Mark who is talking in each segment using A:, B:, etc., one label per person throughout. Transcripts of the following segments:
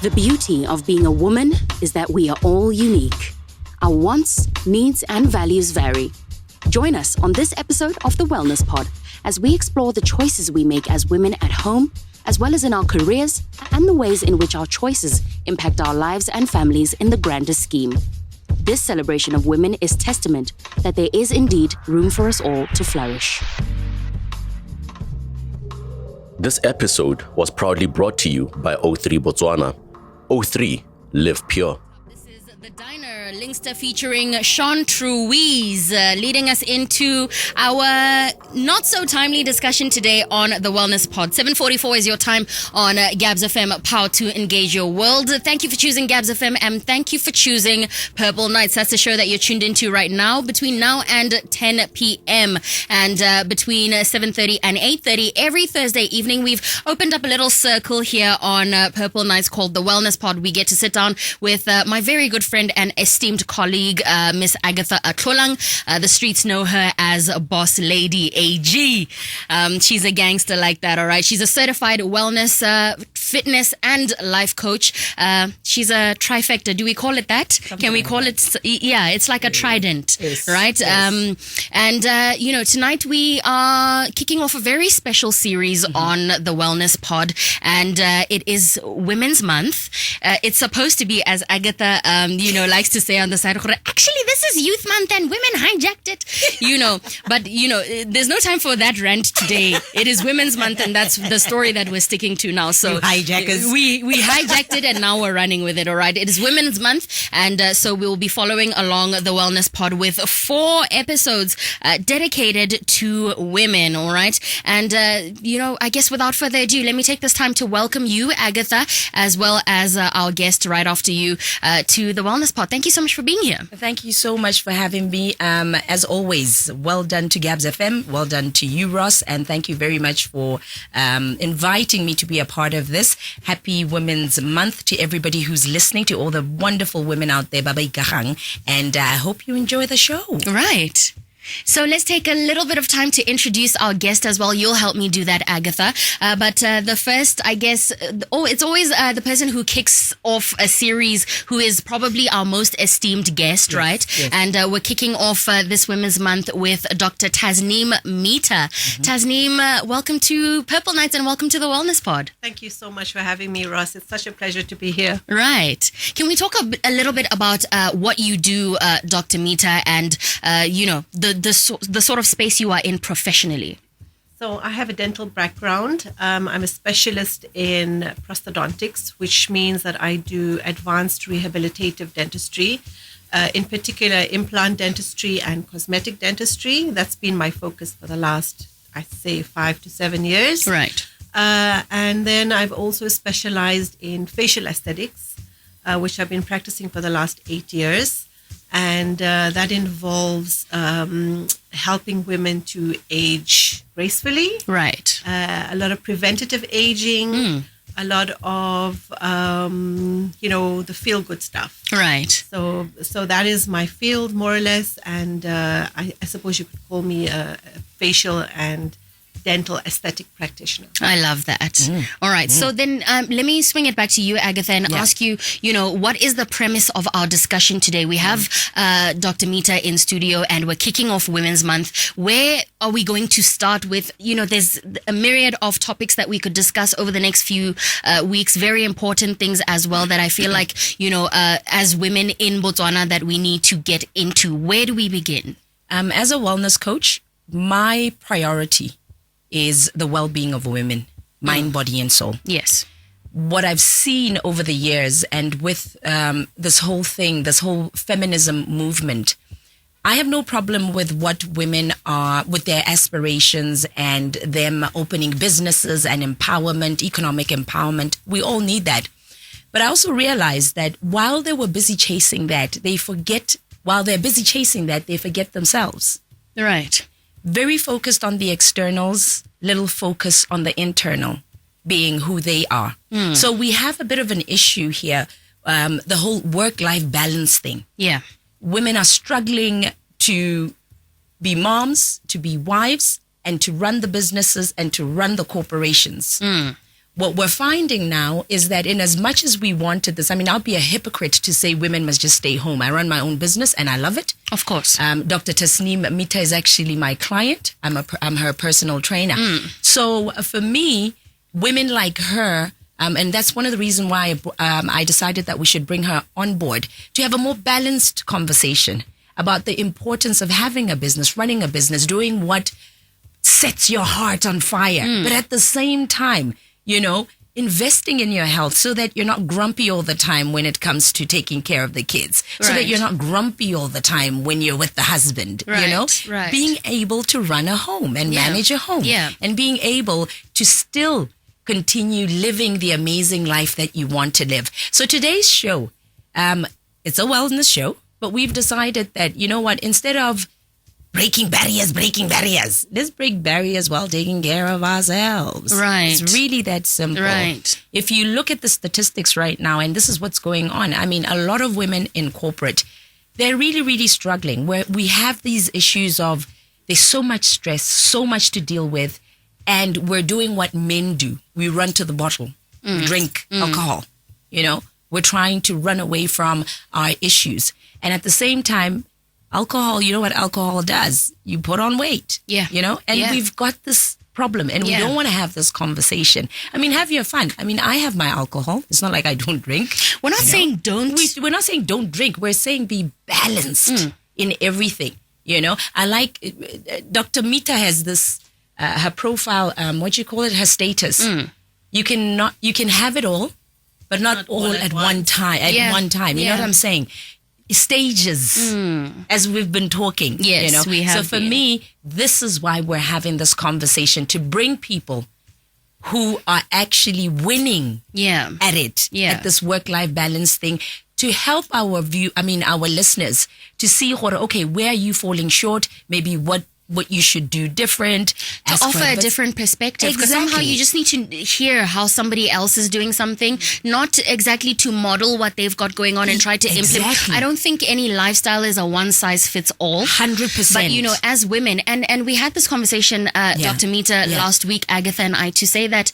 A: The beauty of being a woman is that we are all unique. Our wants, needs, and values vary. Join us on this episode of The Wellness Pod as we explore the choices we make as women at home, as well as in our careers, and the ways in which our choices impact our lives and families in the grander scheme. This celebration of women is testament that there is indeed room for us all to flourish.
B: This episode was proudly brought to you by O3 Botswana. O3, live pure.
A: This is The Diner, Linkster featuring Sean Truiz, leading us into our not so timely discussion today on The Wellness Pod. 7:44 is your time on Gabs FM, power to engage your world. Thank you for choosing Gabs FM and thank you for choosing Purple Nights. That's the show that you're tuned into right now, between now and 10 p.m. And between 7:30 and 8:30 every Thursday evening, we've opened up a little circle here on Purple Nights called The Wellness Pod. We get to sit down with my very good friend and esteemed colleague, Miss Agatha Atlholang. The streets know her as Boss Lady AG. She's a gangster like that, all right? She's a certified wellness, fitness, and life coach. She's a trifecta. Do we call it that? Can we call it? Yeah, it's like a trident, right? Yes. Tonight we are kicking off a very special series on The Wellness Pod, and it is Women's Month. It's supposed to be, as Agatha, likes to say on the side, actually, this is Youth Month and women hijacked it, but, there's no time for that rant today. It is Women's Month, and that's the story that we're sticking to now. So
C: hijackers.
A: We hijacked it, and now we're running with it, all right? It is Women's Month, and so we'll be following along The Wellness Pod with 4 episodes dedicated to women, all right? And, I guess without further ado, let me take this time to welcome you, Agatha, as well as our guest right after you to The Wellness Pod. Thank you so much for being here.
C: Thank you so much for having me. As always, well done to Gabs FM. Well done to you, Ross. And thank you very much for inviting me to be a part of this. Happy Women's Month to everybody who's listening, to all the wonderful women out there, Baba Ikahang. And I hope you enjoy the show.
A: Right. So let's take a little bit of time to introduce our guest as well. You'll help me do that, Agatha. But the first, I guess, it's always the person who kicks off a series who is probably our most esteemed guest, yes, right? Yes. And we're kicking off this Women's Month with Dr. Tasneem Mitha. Mm-hmm. Tasneem, welcome to Purple Nights and welcome to The Wellness Pod.
D: Thank you so much for having me, Ross. It's such a pleasure to be here.
A: Right. Can we talk a little bit about what you do, Dr. Mitha, and, the sort of space you are in professionally?
D: So I have a dental background. I'm a specialist in prosthodontics, which means that I do advanced rehabilitative dentistry, in particular implant dentistry and cosmetic dentistry. That's been my focus for the last, I'd say, 5 to 7 years.
A: Right.
D: And then I've also specialized in facial aesthetics, which I've been practicing for the last 8 years. And that involves helping women to age gracefully.
A: Right.
D: A lot of preventative aging, a lot of, the feel-good stuff.
A: Right.
D: So that is my field, more or less. And I suppose you could call me a facial and dental aesthetic practitioner.
A: I love that. All right. So then let me swing it back to you, Agatha, and ask you, what is the premise of our discussion today? We have Dr. Mitha in studio and we're kicking off Women's Month. Where are we going to start with? There's a myriad of topics that we could discuss over the next few weeks. Very important things as well that I feel like, as women in Botswana that we need to get into. Where do we begin?
C: As a wellness coach, my priority is the well-being of women, mind, body, and soul.
A: Yes.
C: What I've seen over the years, and with this whole feminism movement, I have no problem with what women are, with their aspirations and them opening businesses and empowerment, economic empowerment. We all need that. But I also realize that while they were busy chasing that, they forget themselves.
A: Right.
C: Very focused on the externals, little focus on the internal, being who they are. So we have a bit of an issue here, the whole work-life balance thing.
A: Yeah.
C: Women are struggling to be moms, to be wives, and to run the businesses and to run the corporations. what we're finding now is that in as much as we wanted this, I mean, I'll be a hypocrite to say women must just stay home. I run my own business and I love it.
A: Of course.
C: Dr. Tasneem Mitha is actually my client. I'm her personal trainer. So for me, women like her, and that's one of the reasons why I decided that we should bring her on board to have a more balanced conversation about the importance of having a business, running a business, doing what sets your heart on fire. But at the same time, investing in your health so that you're not grumpy all the time when it comes to taking care of the kids. So that you're not grumpy all the time when you're with the husband,
A: Right.
C: Being able to run a home and manage a home.
A: Yeah.
C: And being able to still continue living the amazing life that you want to live. So today's show, it's a wellness show, but we've decided that, you know what, instead of breaking barriers, let's break barriers while taking care of ourselves.
A: Right.
C: It's really that simple.
A: Right.
C: If you look at the statistics right now, and this is what's going on, I mean, a lot of women in corporate, they're really, really struggling, where we have these issues of there's so much stress, so much to deal with, and we're doing what men do. We run to the bottle, drink alcohol, We're trying to run away from our issues. And at the same time, alcohol, you know what alcohol does? You put on weight.
A: Yeah.
C: And we've got this problem and we don't want to have this conversation. I mean, have your fun. I mean, I have my alcohol. It's not like I don't drink.
A: We're not saying don't.
C: We're not saying don't drink. We're saying be balanced in everything. I like Dr. Mitha has this, her profile, her status. You can have it all, but not all at one time. You know what I'm saying? Stages, as we've been talking.
A: Yes, we have.
C: So for me, this is why we're having this conversation, to bring people who are actually winning at it, at this work-life balance thing, to help our listeners to see, okay, where are you falling short? Maybe what you should do different.
A: To offer a different perspective. Because somehow you just need to hear how somebody else is doing something, not exactly to model what they've got going on and try to implement. I don't think any lifestyle is a one size fits all.
C: 100%.
A: But, as women, and we had this conversation, Dr. Mitha, last week, Agatha and I, to say that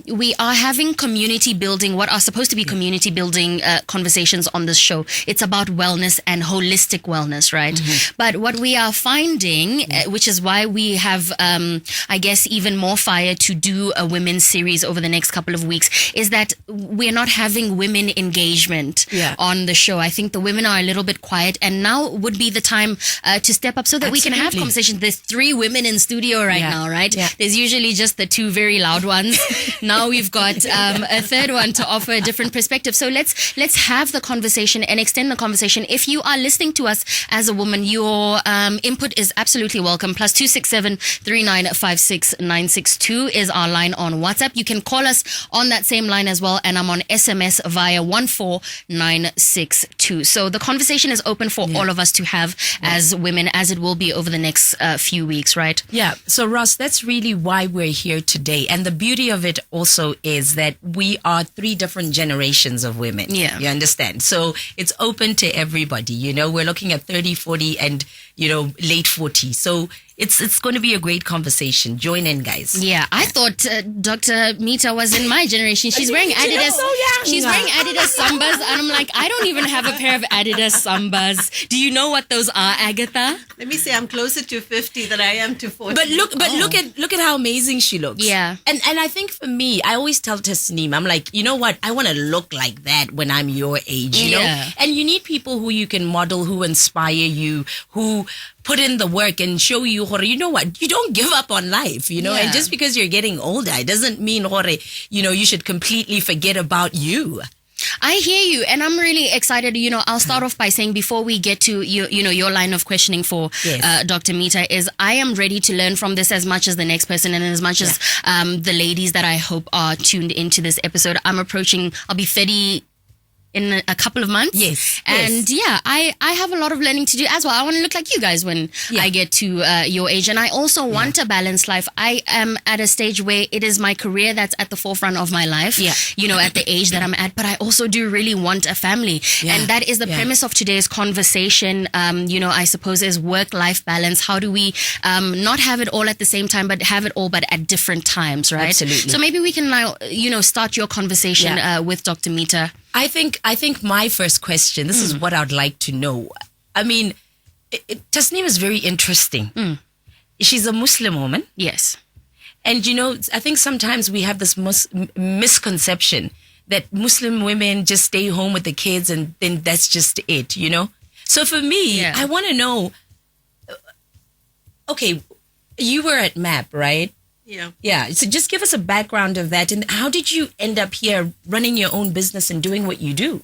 A: we are having community building, what are supposed to be community building conversations on this show. It's about wellness and holistic wellness, right? But what we are finding, which is why we have, I guess, even more fire to do a women's series over the next couple of weeks, is that we're not having women engagement on the show. I think the women are a little bit quiet, and now would be the time to step up so that we can have conversations. There's 3 women in studio right now, right? Yeah. There's usually just the 2 very loud ones. Now we've got a third one to offer a different perspective. So let's have the conversation and extend the conversation. If you are listening to us as a woman, your input is absolutely welcome. +267 3956 962 is our line on WhatsApp. You can call us on that same line as well, and I'm on SMS via 14962. So the conversation is open for all of us to have as women, as it will be over the next few weeks, right?
C: Yeah. So Ross, that's really why we're here today. And the beauty of it also is that we are 3 different generations of women. Yeah. You understand? So it's open to everybody. We're looking at 30, 40 and, late 40s. So it's going to be a great conversation. Join in, guys.
A: Yeah, I thought Dr. Mitha was in my generation. She's wearing Adidas. She's wearing Adidas Sambas, and I'm like, I don't even have a pair of Adidas Sambas. Do you know what those are, Agatha?
D: Let me say, I'm closer to 50 than I am to 40.
C: But look at how amazing she looks.
A: Yeah.
C: And I think for me, I always tell Tasneem, I'm like, you know what? I want to look like that when I'm your age, you know? And you need people who you can model, who inspire you, who put in the work and show you, you know what, you don't give up on life, and just because you're getting older, it doesn't mean, you should completely forget about you.
A: I hear you, and I'm really excited. I'll start off by saying, before we get to your line of questioning for Dr. Mitha, is I am ready to learn from this as much as the next person, and as much as the ladies that I hope are tuned into this episode. I'll be 30 in a couple of months.
C: Yes.
A: And yeah, I have a lot of learning to do as well. I want to look like you guys when I get to your age. And I also want a balanced life. I am at a stage where it is my career that's at the forefront of my life, at the age that I'm at. But I also do really want a family. Yeah. And that is the premise of today's conversation. I suppose is work-life balance. How do we not have it all at the same time, but have it all, but at different times, right?
C: Absolutely.
A: So maybe we can now, start your conversation with Dr. Mitha.
C: I think my first question, this is what I'd like to know. I mean, Tasneem is very interesting. She's a Muslim woman.
A: Yes.
C: And, I think sometimes we have this misconception that Muslim women just stay home with the kids and then that's just it, So for me, I want to know, okay, you were at MAP, right?
D: Yeah.
C: Yeah. So just give us a background of that. And how did you end up here running your own business and doing what you do?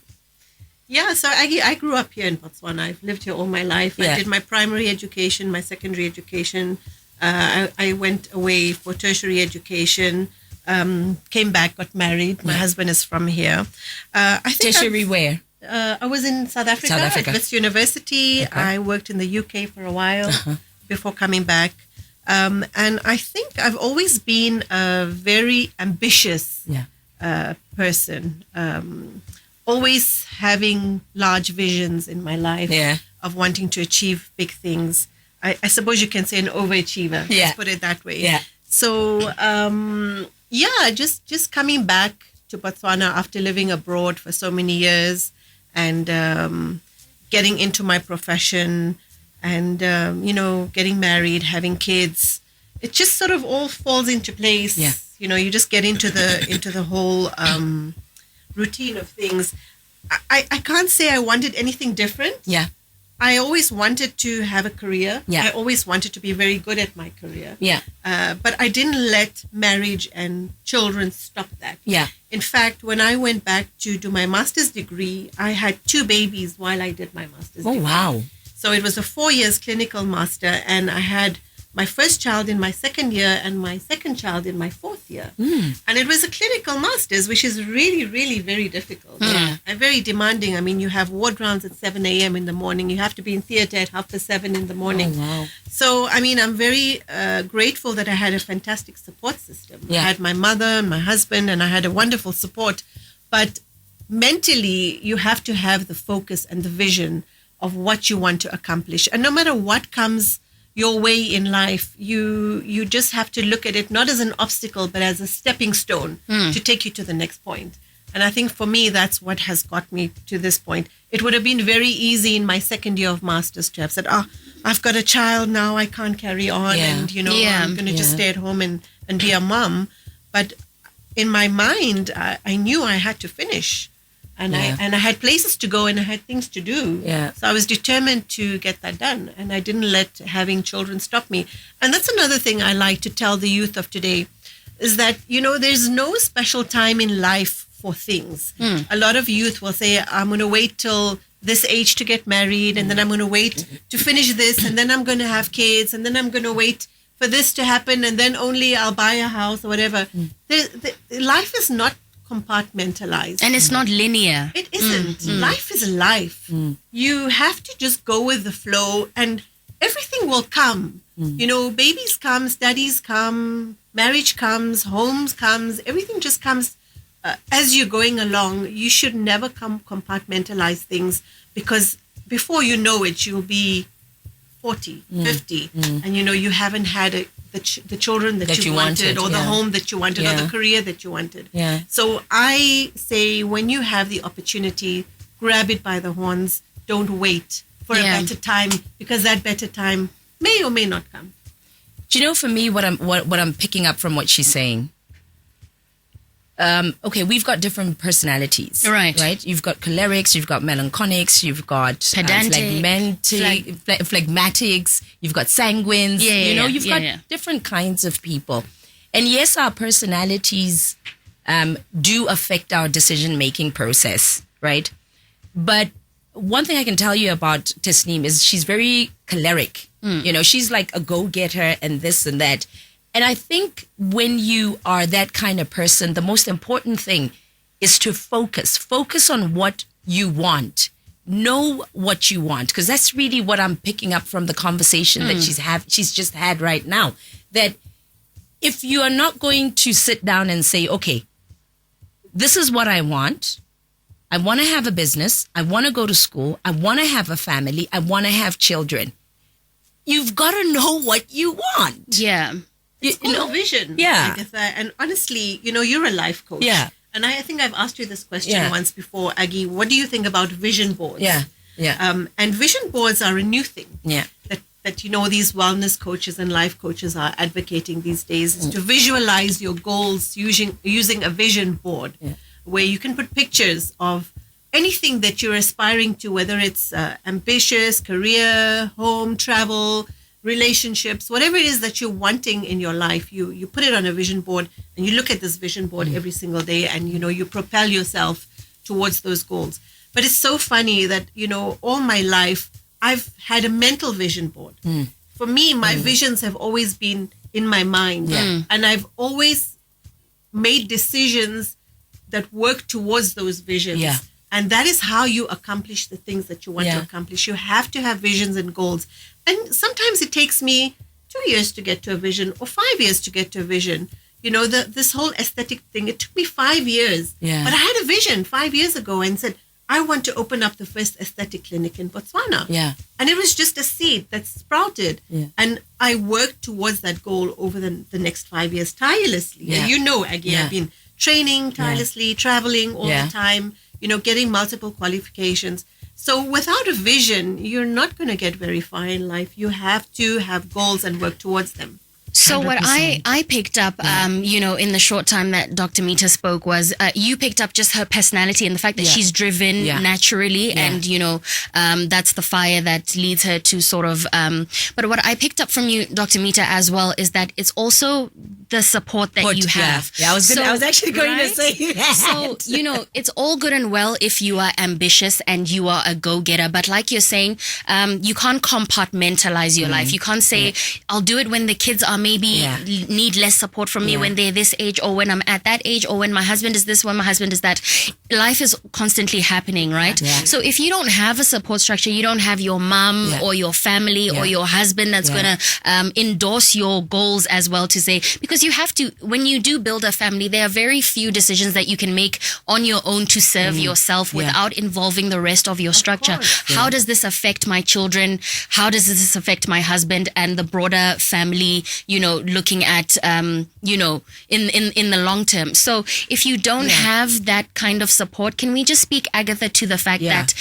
D: Yeah, so I grew up here in Botswana. I've lived here all my life. I did my primary education, my secondary education. I went away for tertiary education, came back, got married. My husband is from here. I think
C: tertiary where?
D: I was in South Africa. At Wits University. Okay. I worked in the UK for a while before coming back. And I think I've always been a very ambitious person, always having large visions in my life of wanting to achieve big things. I suppose you can say an overachiever. Yeah. Let's put it that way.
C: Yeah.
D: So, just coming back to Botswana after living abroad for so many years and getting into my profession and, getting married, having kids, it just sort of all falls into place. Yeah. You just get into the whole routine of things. I can't say I wanted anything different.
C: Yeah.
D: I always wanted to have a career.
C: Yeah.
D: I always wanted to be very good at my career.
C: Yeah.
D: But I didn't let marriage and children stop that.
C: Yeah.
D: In fact, when I went back to do my master's degree, I had 2 babies while I did my master's degree.
C: Oh, wow.
D: So it was a 4 years clinical master, and I had my first child in my second year and my second child in my 4th year. And it was a clinical master's, which is really, really very difficult. And very demanding. I mean, you have ward rounds at 7 a.m. in the morning. You have to be in theater at 7:30 in the morning.
C: Oh, wow.
D: So, I mean, I'm very grateful that I had a fantastic support system. I had my mother and my husband, and I had a wonderful support. But mentally, you have to have the focus and the vision of what you want to accomplish. And no matter what comes your way in life, you just have to look at it not as an obstacle, but as a stepping stone to take you to the next point. And I think for me, that's what has got me to this point. It would have been very easy in my second year of master's to have said, I've got a child now, I can't carry on. And, I'm going to just stay at home and be a mom. But in my mind, I knew I had to finish. And I had places to go and I had things to do.
C: Yeah.
D: So I was determined to get that done. And I didn't let having children stop me. And that's another thing I like to tell the youth of today is that, there's no special time in life for things. A lot of youth will say, I'm going to wait till this age to get married, and then I'm going to wait to finish this, and then I'm going to have kids, and then I'm going to wait for this to happen, and then only I'll buy a house or whatever. Life is not compartmentalized.
A: And it's not linear.
D: It isn't. Life is life. You have to just go with the flow and everything will come. Babies come, studies come, marriage comes, homes comes, everything just comes as you're going along. You should never compartmentalize things because before you know it, you'll be 40, 50 and you haven't had the children that you wanted or the home that you wanted or the career that you wanted.
C: Yeah.
D: So I say when you have the opportunity, grab it by the horns. Don't wait for a better time because that better time may or may not come.
C: Do for me what I'm picking up from what she's saying? Okay, we've got different personalities. Right? You've got cholerics, you've got melancholics, you've got phlegmatics, you've got sanguines. You've got different kinds of people. And yes, our personalities do affect our decision-making process, right? But one thing I can tell you about Tasneem is she's very choleric. She's like a go-getter and this and that. And I think when you are that kind of person, the most important thing is to focus on what you want. Know what you want, because that's really what I'm picking up from the conversation that she's just had right now. That if you are not going to sit down and say, okay, this is what I want to have a business, I want to go to school, I want to have a family, I want to have children. You've got to know what you want.
A: Yeah.
D: It's called vision.
C: Yeah.
D: Agatha. And honestly, you're a life coach.
C: Yeah.
D: And I think I've asked you this question once before, Aggie. What do you think about vision boards?
C: Yeah.
D: And vision boards are a new thing.
C: Yeah.
D: That these wellness coaches and life coaches are advocating these days is to visualize your goals using a vision board, where you can put pictures of anything that you're aspiring to, whether it's ambitious, career, home, travel, relationships, whatever it is that you're wanting in your life, you put it on a vision board and you look at this vision board every single day, and you propel yourself towards those goals. But it's so funny that all my life I've had a mental vision board. For me, my visions have always been in my mind, and I've always made decisions that work towards those visions. And that is how you accomplish the things that you want to accomplish. You have to have visions and goals. And sometimes it takes me 2 years to get to a vision, or 5 years to get to a vision. This whole aesthetic thing, it took me 5 years.
C: Yeah.
D: But I had a vision 5 years ago and said, I want to open up the first aesthetic clinic in Botswana.
C: Yeah.
D: And it was just a seed that sprouted.
C: Yeah.
D: And I worked towards that goal over the next 5 years tirelessly.
C: Yeah.
D: And Aggie, I've been training tirelessly, traveling all the time, getting multiple qualifications. So without a vision, you're not going to get very far in life. You have to have goals and work towards them.
A: So
C: 100%.
A: what I picked up, in the short time that Dr. Mitha spoke was you picked up just her personality and the fact that she's driven naturally and, that's the fire that leads her to sort of, but what I picked up from you, Dr. Mitha, as well, is that it's also the support that you have.
C: Yeah, I was actually going to say that.
A: So, it's all good and well if you are ambitious and you are a go-getter, but like you're saying, you can't compartmentalize your life. You can't say, I'll do it when the kids are maybe need less support from me when they're this age, or when I'm at that age, or when my husband is this, when my husband is that. Life is constantly happening, right? So if you don't have a support structure, you don't have your mom or your family or your husband that's going to endorse your goals as well, to say, because you have to, when you do build a family, there are very few decisions that you can make on your own to serve yourself without involving the rest of your structure. How does this affect my children? How does this affect my husband and the broader family, looking at, in the long term? So if you don't have that kind of support, can we just speak, Agatha, to the fact that,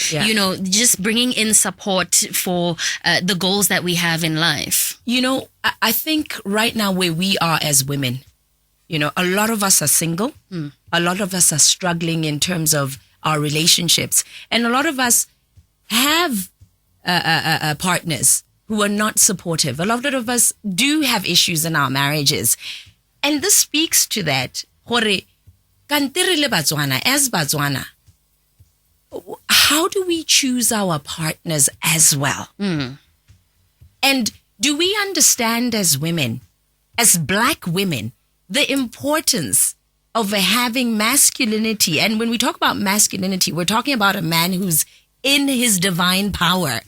A: just bringing in support for the goals that we have in life?
C: I think right now where we are as women, a lot of us are single. A lot of us are struggling in terms of our relationships. And a lot of us have partners who are not supportive. A lot of us do have issues in our marriages. And this speaks to that. As Batswana, how do we choose our partners as well? And do we understand as women, as Black women, the importance of having masculinity? And when we talk about masculinity, we're talking about a man who's in his divine power.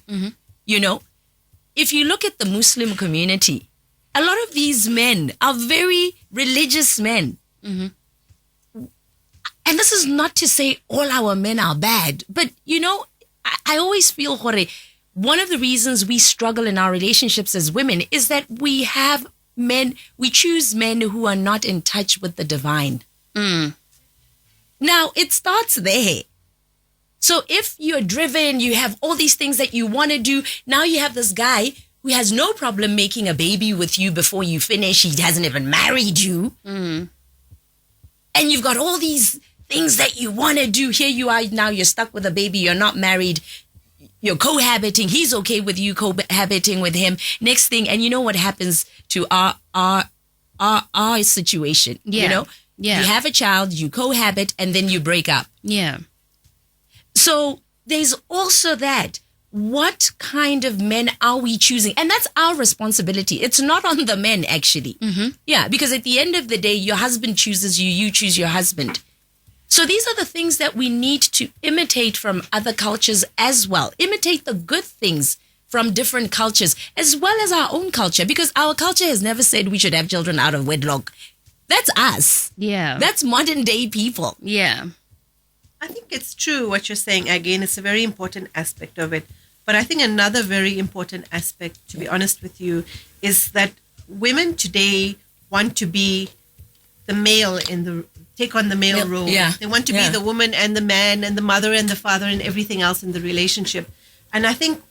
C: If you look at the Muslim community, a lot of these men are very religious men. And this is not to say all our men are bad, but I always feel, one of the reasons we struggle in our relationships as women is that we choose men who are not in touch with the divine. Now, it starts there. So if you're driven, you have all these things that you want to do, now you have this guy who has no problem making a baby with you before you finish. He hasn't even married you. And you've got all these things that you want to do. Here you are now, you're stuck with a baby, you're not married, you're cohabiting. He's okay with you cohabiting with him. Next thing, and you know what happens to our situation, You have a child, you cohabit, and then you break up. So there's also that. What kind of men are we choosing? And that's our responsibility. It's not on the men, actually. Because at the end of the day, your husband chooses you, you choose your husband. So these are the things that we need to imitate from other cultures as well. Imitate the good things from different cultures as well as our own culture, because our culture has never said we should have children out of wedlock. That's us.
A: Yeah.
C: That's modern day people.
A: Yeah.
D: I think it's true what you're saying, again. It's a very important aspect of it. But I think another very important aspect, to be honest with you, is that women today want to be the male take on the male role.
C: Yeah.
D: They want to be the woman and the man and the mother and the father and everything else in the relationship. And I think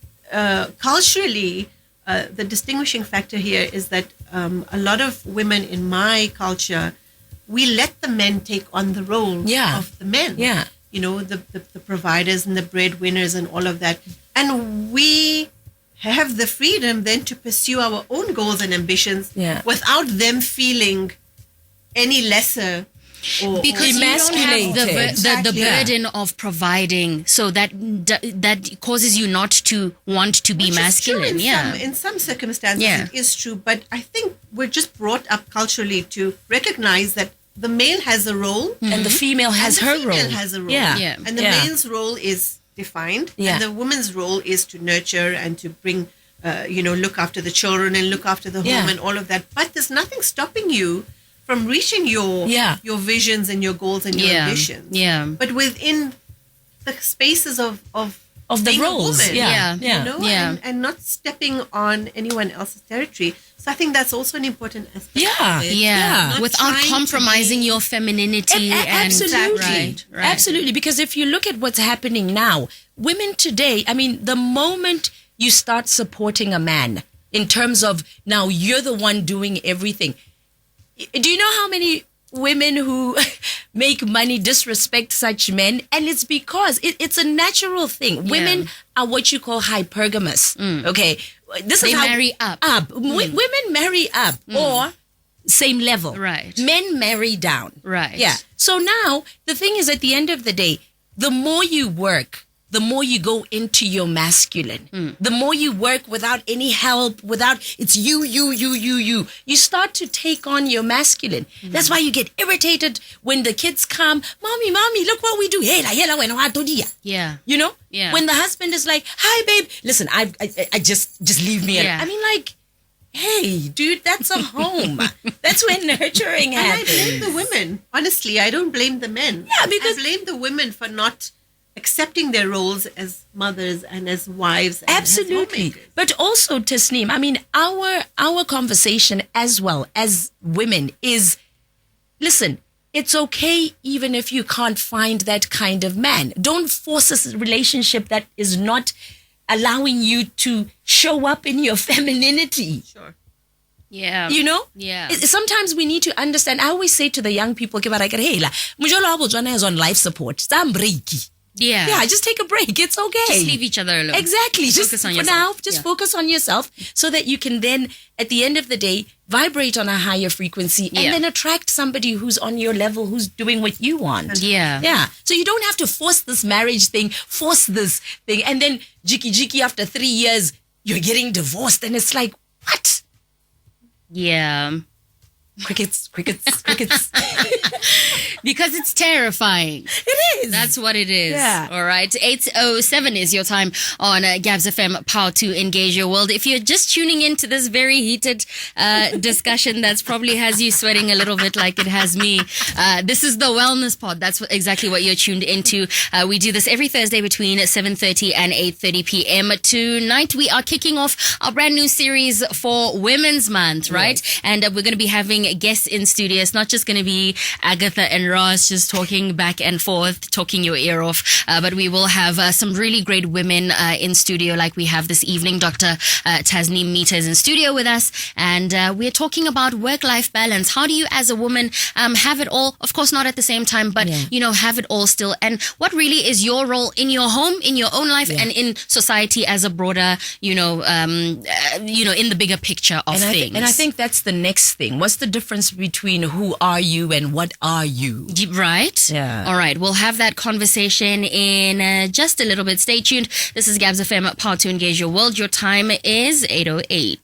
D: culturally, the distinguishing factor here is that a lot of women in my culture, we let the men take on the role of the men.
C: Yeah.
D: You know, the providers and the breadwinners and all of that. And we have the freedom then to pursue our own goals and ambitions without them feeling any lesser.
A: Because you don't have the burden of providing, so that causes you not to want to be masculine.
D: In some circumstances, it is true. But I think we're just brought up culturally to recognize that the male has a role,
C: and the female has her role.
D: Has a role.
C: Yeah.
D: And the man's role is defined, and the woman's role is to nurture and to bring, look after the children and look after the home and all of that. But there's nothing stopping you from reaching your visions and your goals and your ambitions. Yeah. But within the spaces of
C: the roles.
D: Woman, and not stepping on anyone else's territory. So I think that's also an important aspect.
A: Yeah. Without compromising your femininity.
C: Absolutely.
A: Right.
C: Absolutely. Because if you look at what's happening now, women today, I mean, the moment you start supporting a man in terms of now you're the one doing everything. Do you know how many women who make money disrespect such men? And it's because it's a natural thing. Women are what you call hypergamous. Okay.
A: They marry up.
C: Women marry up or same level.
A: Right.
C: Men marry down.
A: Right.
C: Yeah. So now the thing is, at the end of the day, the more you work, the more you go into your masculine, the more you work without any help, it's you. You start to take on your masculine. That's why you get irritated when the kids come, mommy, look what we do.
A: Yeah.
C: You know?
A: Yeah.
C: When the husband is like, hi, babe, listen, I just leave me.
A: Yeah.
C: I mean, like, hey, dude, that's a home. That's when nurturing happens.
D: And I blame the women. Honestly, I don't blame the men.
C: Yeah, because
D: I blame the women for not accepting their roles as mothers and as wives. And
C: absolutely. But also, Tasneem, I mean, our conversation as well as women is, listen, it's okay even if you can't find that kind of man. Don't force a relationship that is not allowing you to show up in your femininity.
D: Sure.
A: Yeah.
C: You know?
A: Yeah.
C: Sometimes we need to understand. I always say to the young people, hey, Mujolo Abojwana is on life support. Yeah, just take a break. It's okay.
A: Just leave each other alone.
C: Exactly.
A: Focus on yourself.
C: Focus on yourself so that you can then, at the end of the day, vibrate on a higher frequency and then attract somebody who's on your level, who's doing what you want.
A: Yeah.
C: So you don't have to force this marriage thing, force this thing. And then jiki after 3 years, you're getting divorced. And it's like, what?
A: Yeah.
C: Crickets.
A: Because it's terrifying.
C: It is.
A: That's what it is.
C: Yeah.
A: All right. 8:07 is your time on Gabs FM, Power to Engage Your World. If you're just tuning into this very heated discussion that's probably has you sweating a little bit like it has me, this is the Wellness Pod. That's exactly what you're tuned into. We do this every Thursday between 7:30 and 8:30 p.m. Tonight, we are kicking off our brand new series for Women's Month, right? And we're going to be having guests in studio. It's not just going to be Agatha and Ross just talking back and forth, talking your ear off, but we will have some really great women in studio like we have this evening. Dr. Tasneem Mitha is in studio with us, and we're talking about work-life balance. How do you as a woman have it all? Of course, not at the same time, but have it all still. And what really is your role in your home, in your own life, and in society as a broader, in the bigger picture of things.
C: I think that's the next thing. What's the difference between who are you and what are you?
A: Right?
C: Yeah.
A: All right. We'll have that conversation in just a little bit. Stay tuned. This is Gabs FM, Power to Engage Your World. Your time is 8:08.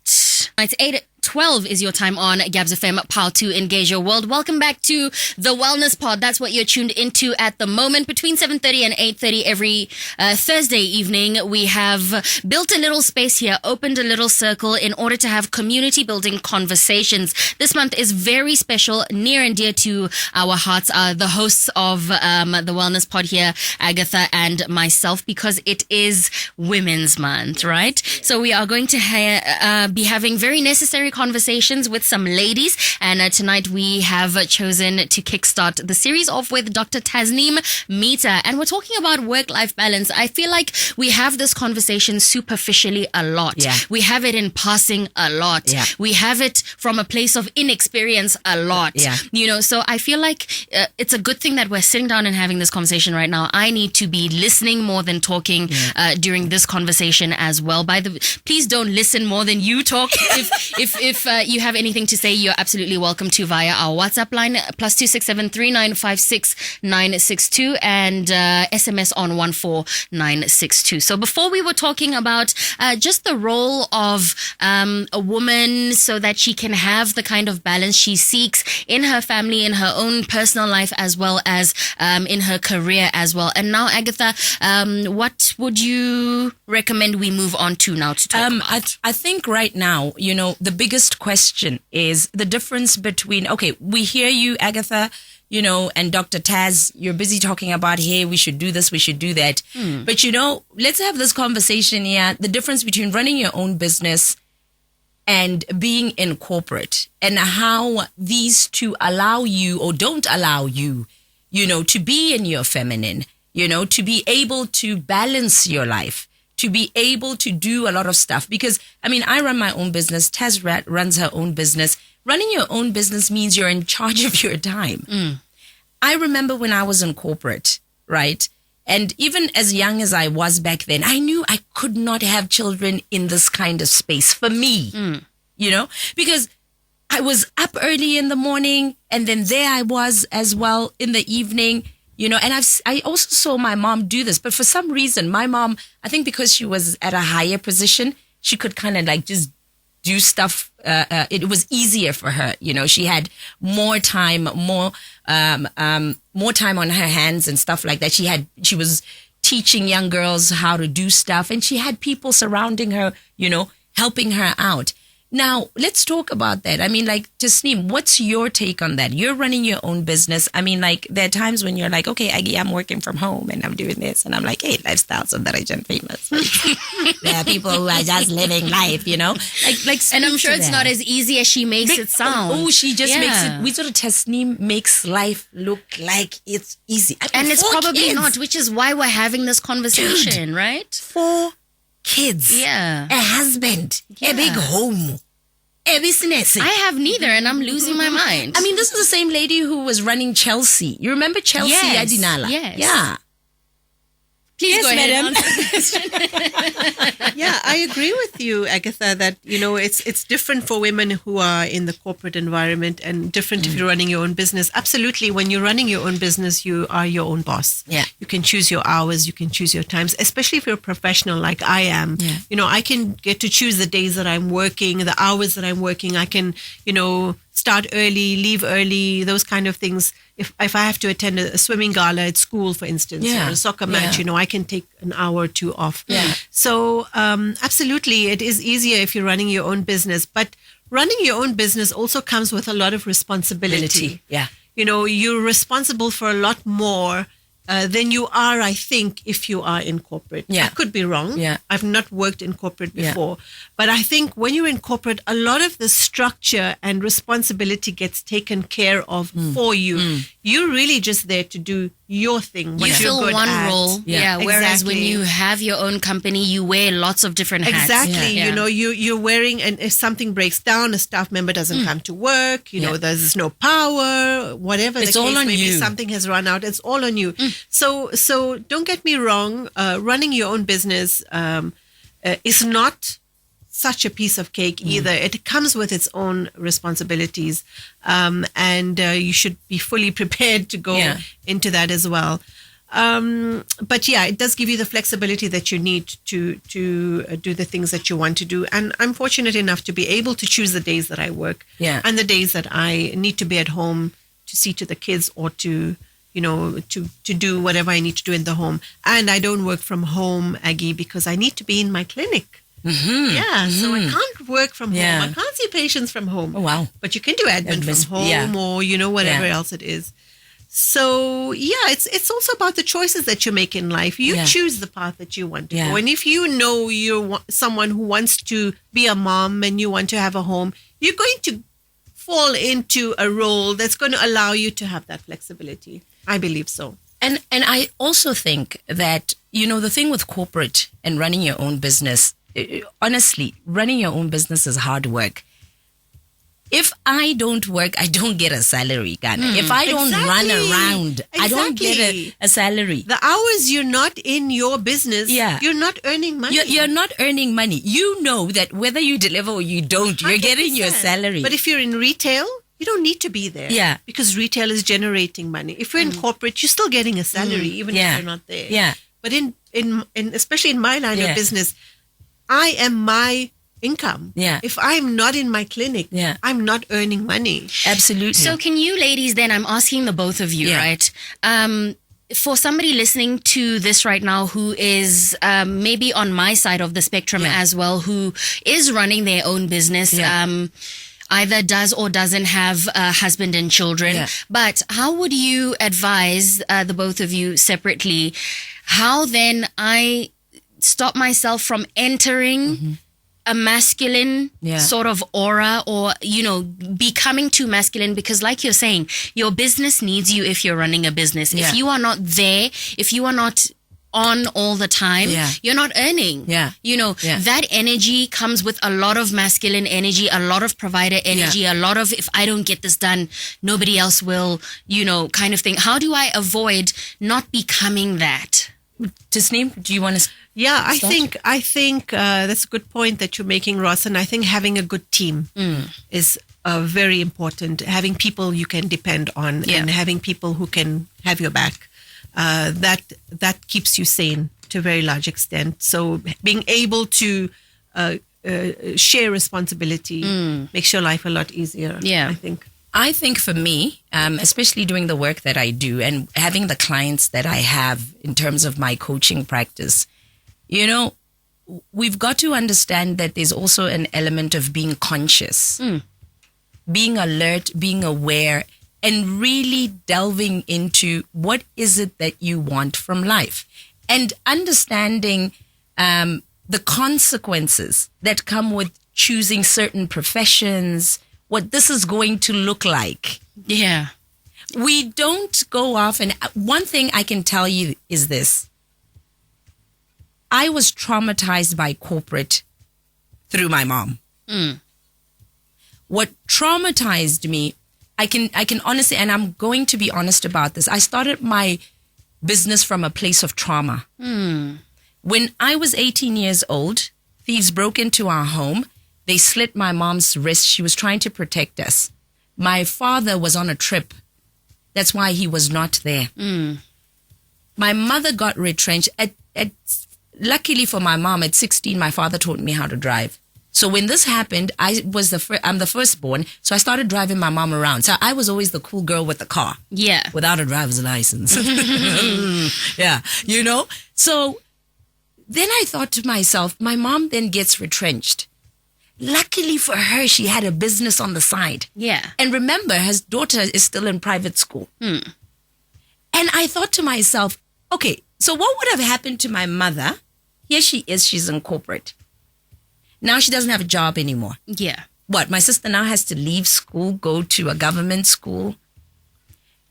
A: It's 12 is your time on Gabs FM, Power to Engage Your World. Welcome back to the Wellness Pod. That's what you're tuned into at the moment. Between 7:30 and 8:30 every Thursday evening, we have built a little space here, opened a little circle in order to have community building conversations. This month is very special, near and dear to our hearts, the hosts of the Wellness Pod here, Agatha and myself, because it is Women's Month, right? So we are going to be having very necessary conversations with some ladies, and tonight we have chosen to kickstart the series off with Dr. Tasneem Mitha, and we're talking about work-life balance. I feel like we have this conversation superficially a lot.
C: Yeah.
A: We have it in passing a lot.
C: Yeah.
A: We have it from a place of inexperience a lot.
C: Yeah.
A: You know, so I feel like it's a good thing that we're sitting down and having this conversation right now. I need to be listening more than talking during this conversation as well. Please don't listen more than you talk. If you have anything to say, you're absolutely welcome to via our WhatsApp line, +267 3956 962, and SMS on 14962. So before we were talking about just the role of a woman so that she can have the kind of balance she seeks in her family, in her own personal life, as well as in her career as well. And now, Agatha, what would you recommend we move on to now to talk about?
C: I think right now, the biggest question is the difference between, okay, we hear you, Agatha, and Dr. Taz, you're busy talking about, hey, we should do this, we should do that. But, let's have this conversation here, the difference between running your own business and being in corporate, and how these two allow you or don't allow you, to be in your feminine, to be able to balance your life, to be able to do a lot of stuff. Because, I run my own business. Taz runs her own business. Running your own business means you're in charge of your time. I remember when I was in corporate, right? And even as young as I was back then, I knew I could not have children in this kind of space for me, because I was up early in the morning, and then there I was as well in the evening. And I also saw my mom do this, but for some reason, my mom, I think because she was at a higher position, she could kind of like just do stuff. It was easier for her. She had more time, more time on her hands and stuff like that. She was teaching young girls how to do stuff, and she had people surrounding her, helping her out. Now, let's talk about that. Tasneem, what's your take on that? You're running your own business. There are times when you're like, okay, I'm working from home and I'm doing this. And I'm like, hey, lifestyles of the rich and famous. There are people who are just living life, And
A: I'm sure it's not as easy as she makes it sound.
C: Oh, she just makes it. We sort of Tasneem makes life look like it's easy.
A: And it's probably not, which is why we're having this conversation, right?
C: 4 kids, a husband, a big home, a business.
A: I have neither, and I'm losing my mind.
C: This is the same lady who was running Chelsea. You remember Chelsea Adinala?
A: Yes.
C: Yeah.
A: Please go
C: madam.
A: ahead.
D: Yeah, I agree with you, Agatha, that, it's different for women who are in the corporate environment and different if you're running your own business. Absolutely. When you're running your own business, you are your own boss.
C: Yeah.
D: You can choose your hours, you can choose your times, especially if you're a professional like I am.
C: Yeah.
D: I can get to choose the days that I'm working, the hours that I'm working. I can, start early, leave early, those kind of things. If I have to attend a swimming gala at school, for instance, or a soccer match, I can take an hour or two off.
C: Yeah.
D: So absolutely, it is easier if you're running your own business. But running your own business also comes with a lot of responsibility.
C: Yeah.
D: You're responsible for a lot more than you are, I think, if you are in corporate.
C: Yeah.
D: I could be wrong.
C: Yeah.
D: I've not worked in corporate before. But I think when you're in corporate, a lot of the structure and responsibility gets taken care of for you. You're really just there to do your thing.
A: You fill one role.
C: Yeah.
A: Whereas when
D: Exactly.
A: you have your own company, you wear lots of different hats.
D: Exactly.
A: Yeah.
D: You're wearing, and if something breaks down, a staff member doesn't come to work, there's no power, whatever
C: It's
D: the
C: all
D: case
C: on
D: may be,
C: you.
D: something has run out, it's all on you. So don't get me wrong, running your own business is not such a piece of cake either. It comes with its own responsibilities, and you should be fully prepared to go into that as well. But yeah, it does give you the flexibility that you need to do the things that you want to do. And I'm fortunate enough to be able to choose the days that I work and the days that I need to be at home to see to the kids or to do whatever I need to do in the home. And I don't work from home, Aggie, because I need to be in my clinic.
C: Mm-hmm.
D: Yeah, so I can't work from home. I can't see patients from home.
C: Oh, wow.
D: But you can do admin from home or, whatever else it is. So, it's also about the choices that you make in life. You choose the path that you want to go. And if you know you're someone who wants to be a mom and you want to have a home, you're going to fall into a role that's going to allow you to have that flexibility. I believe so.
C: And I also think that, the thing with corporate and running your own business, honestly, running your own business is hard work. If I don't work, I don't get a salary, Ghana. If I don't run around, I don't get a salary.
D: The hours you're not in your business, you're not earning money.
C: You're not earning money. You know that whether you deliver or you don't, you're 100%. Getting your salary.
D: But if you're in retail, you don't need to be there. Yeah. Because retail is generating money. If you're in corporate, you're still getting a salary, even if you're not there.
C: Yeah.
D: But in especially in my line of business, I am my income.
C: Yeah.
D: If I'm not in my clinic, I'm not earning money.
C: Absolutely.
A: So can you ladies then, I'm asking the both of you, right? For somebody listening to this right now who is maybe on my side of the spectrum as well, who is running their own business, either does or doesn't have a husband and children. But how would you advise the both of you separately, how then I stop myself from entering a masculine sort of aura or, becoming too masculine? Because like you're saying, your business needs you if you're running a business. If you are not there, if you are not on all the time, you're not earning. That energy comes with a lot of masculine energy, a lot of provider energy, a lot of if I don't get this done, nobody else will, kind of thing. How do I avoid not becoming that?
C: Tasneem, do you want to
D: I think that's a good point that you're making, Ross. And I think having a good team is very important. Having people you can depend on and having people who can have your back. That keeps you sane to a very large extent. So being able to share responsibility makes your life a lot easier, I think
C: for me, especially doing the work that I do and having the clients that I have in terms of my coaching practice, we've got to understand that there's also an element of being conscious, being alert, being aware, and really delving into what is it that you want from life and understanding the consequences that come with choosing certain professions, what this is going to look like.
A: Yeah.
C: We don't go off. And one thing I can tell you is this. I was traumatized by corporate through my mom. What traumatized me, I can honestly, and I'm going to be honest about this. I started my business from a place of trauma. When I was 18 years old, thieves broke into our home. They slit my mom's wrist. She was trying to protect us. My father was on a trip. That's why he was not there. My mother got retrenched. Luckily for my mom, at 16, my father taught me how to drive. So when this happened, I'm the firstborn, so I started driving my mom around. So I was always the cool girl with the car.
A: Yeah.
C: Without a driver's license. So then I thought to myself, my mom then gets retrenched. Luckily for her, she had a business on the side.
A: Yeah.
C: And remember, her daughter is still in private school. And I thought to myself, okay, so what would have happened to my mother? Here she is, she's in corporate. Now she doesn't have a job anymore.
A: Yeah.
C: What? My sister now has to leave school, go to a government school.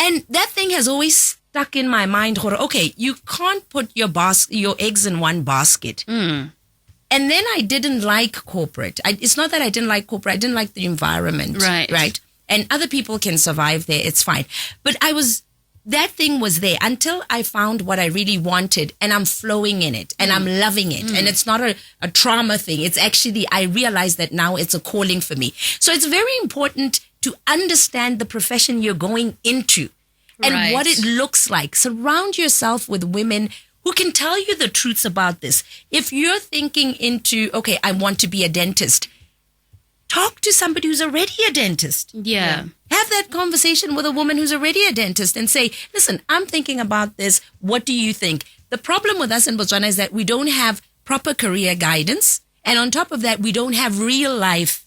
C: And that thing has always stuck in my mind. Okay, you can't put your eggs in one basket. And then I didn't like corporate. It's not that I didn't like corporate. I didn't like the environment. Right. And other people can survive there. It's fine. But that thing was there until I found what I really wanted, and I'm flowing in it and I'm loving it. And it's not a trauma thing. It's actually, I realize that now it's a calling for me. So it's very important to understand the profession you're going into. and what it looks like. Surround yourself with women who can tell you the truths about this. If you're thinking into, okay, I want to be a dentist, talk to somebody who's already a dentist.
A: Yeah.
C: Have that conversation with a woman who's already a dentist and say, listen, I'm thinking about this. What do you think? The problem with us in Botswana is that we don't have proper career guidance. And on top of that, we don't have real life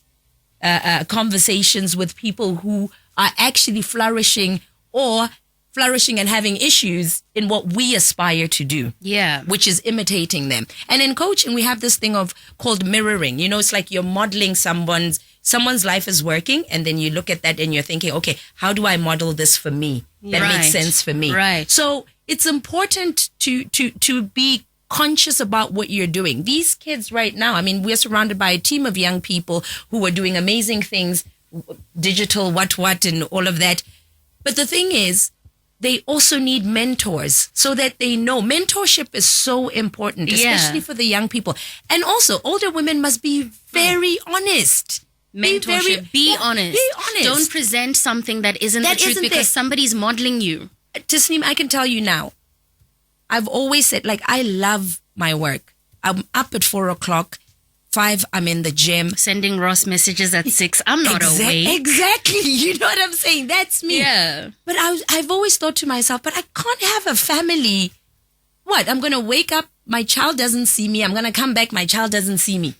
C: conversations with people who are actually flourishing and having issues in what we aspire to do.
A: Yeah.
C: Which is imitating them. And in coaching, we have this thing called mirroring. You know, it's like you're modeling someone's life is working, and then you look at that and you're thinking, okay, how do I model this for me? That makes sense for me.
A: Right.
C: So it's important to be conscious about what you're doing. These kids right now, I mean, we're surrounded by a team of young people who are doing amazing things, digital, what, and all of that. But the thing is, they also need mentors so that they know. Mentorship is so important, especially for the young people. And also, older women must be very honest.
A: Mentorship. Be honest.
C: Be honest.
A: Don't present something that isn't the truth because somebody's modeling you.
C: Tasneem, I can tell you now, I've always said, like, I love my work. I'm up at 4 o'clock. 5, I'm in the gym.
A: Sending Ross messages at 6. I'm not awake.
C: Exactly. You know what I'm saying? That's me.
A: Yeah.
C: But I've always thought to myself, but I can't have a family. What? I'm going to wake up, my child doesn't see me. I'm going to come back, my child doesn't see me.